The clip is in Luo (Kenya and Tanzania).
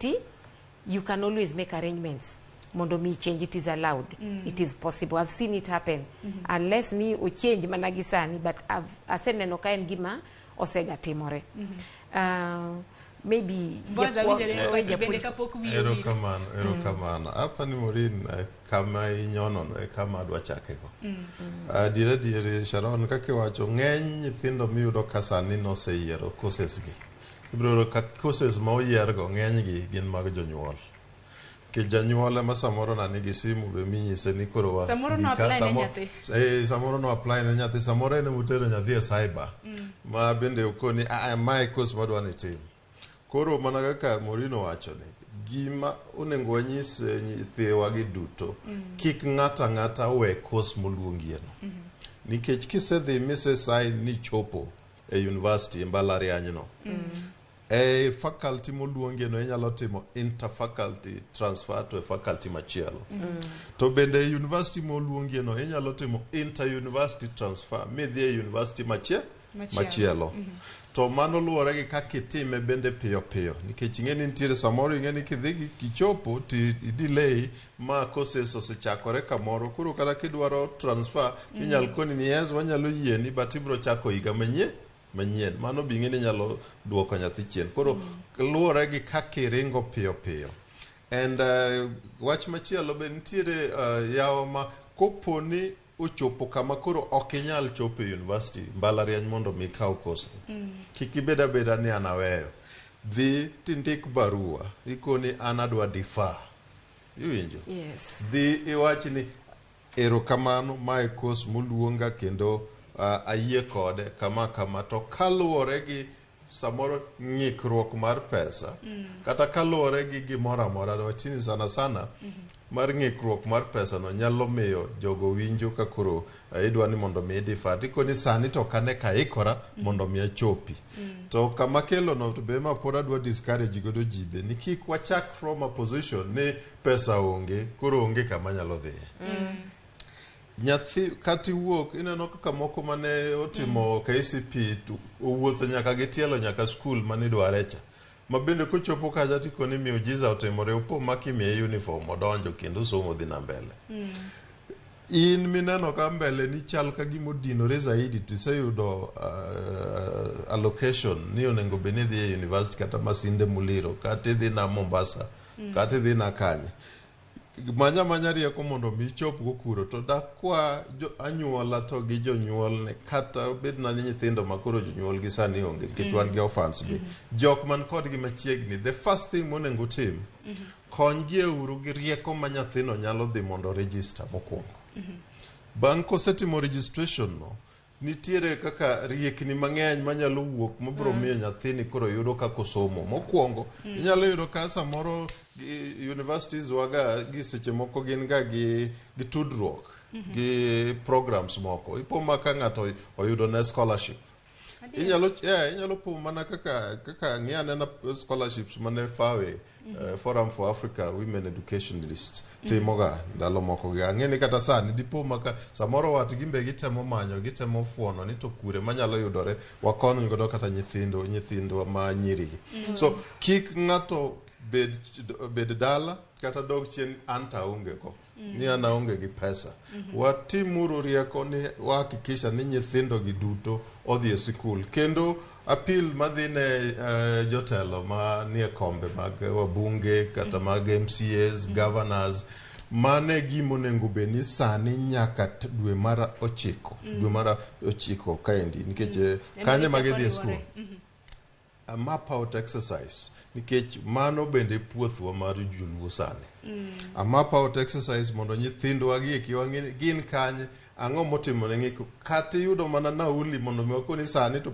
university, you can always make arrangements. Mondo mi change, it is allowed. It is possible. I've seen it happen. Unless ni o change managisani, but I've ascended no kain gima osega timore. Maybe ero kamano apa ni morin kama inyono kama adwa chake go dire Sharon kake wacho ngeny nyithindo miyudo kasani no seyiero courses gi ibro ka courses ma oyier go ngeny gi gin mag jonyuol ke janyuol ma samoro na nigi simu be minyise ni koro wa samoro no apply ne nyathi samoro no apply ne nyathi samoro ne mutero nyathi e cyber ma bende ukoni my course madwa ni tim. Koro mana kaka Morino wacho ne gima onengo wanyise nyithiwa gi duto kik ng'ata we course moluongieno nikech kisedhi mise sign ni chopo e university mbalariany no faculty moluongieno inyalo timo interfaculty transfer to a faculty machielo to bende university moluongieno inyalo timo inter-university transfer midhi e university machielo to mano luwore gi kaka itime bende piyo nikech ing'eni nitiere samoro ing'eni kidhi kichopo ti delay ma courses osechakore kamoro koro kata kidwaro transfer inyal koni ni yes wanyalo yieni but ibro chako higa manyien mano bi ing'eni nyalo duoko nyathi chien koro luwore gi kaka iringo piyo and wach machielo be nitiere yawo ma koponi ochopo kama koro okinyal chopo e university mbalariany mondo mi kaw course kik ibeda ni anaweyo dhi tindik barua ikoni anadwa defer iwinjo dhi iwachi ni erokamano mae course moluonga kendo ayie kode kama to kaluwore gi samoro ng'ikruok mar pesa kata kaluwore gi gimoro amora wachini sana mar ng'ikruok mar pesa no nyalo miyo jogo winjo ka koro idwa ni mondo mi defer ikoni sani to kane ka ikora mondo mi achopi to kama kelo no to be ma pod adwa discourage godo jibe ni kik wachak from a position ni pesa onge koro onge kama nyalo dhi nyathi kati wuok ineno kaka moko mane otimo KCP owuotho nyaka gitielo nyaka school mane dwarecha mabende kochopo kaja tikoni miujiza otimore upo maki miye uniform odonjo kendo somo dhi na mbele in mineno ka mbele ni chal ka gimodinore zaidi tiseyudo allocation ni onengo bene dhi e university kata Masinde Muliro kata dhi na Mombasa kata dhi na Kanye manya rieko mondo mi chop go kuro to dakwa anyuola to gi jonyuol ne kata bed na nyithindo makoro jonyuol gi sani onge nikech wan gi orphans be jok man kod gi machiegni the first thing monengo tim kony gi uru gi rieko ma nyathino nyalo dhi mondo register mokwongo bang' kosetimo registration no nitiere kaka riekni mang'eny manyalo wuok mabro miyo nyathini koro yudo kako somo mokwongo inyalo yudo ka samoro universities waga gi seche moko gin ga gi tudruok gi programs moko ipo maka ng'ato oyudo na scholarship inyalo po mana kaka ng'iyane na scholarships mane fawe Forum for Africa Women Education List timoga ndalo moko ga ng'eni kata sani dipo maka samoro wat gimbe gitemo manyo gitemo fuono ni to kure manyalo yudore wakono godo kata nyithindo ma nyiri so kik ng'ato bed dala kata dog chien anta onge go ni ana onge gi pesa watimuru rieko ni wakikisha ni nyithindo gi duto odhi e sikul kendo appeal madhine jotelo ma nie kombe mag wabunge kata mag MCAs governors mane gimonengo beni sani nyaka dwe mara 9 kaendi nikech kanye magidhi e skul a map out exercise nikech mano bende puothwa mar joluo sani a map out exercise mondo nyithindo wagi gin kanye ang'o motimo ne ng'iko kata yudo mana nauli mondo mi wakoni sani to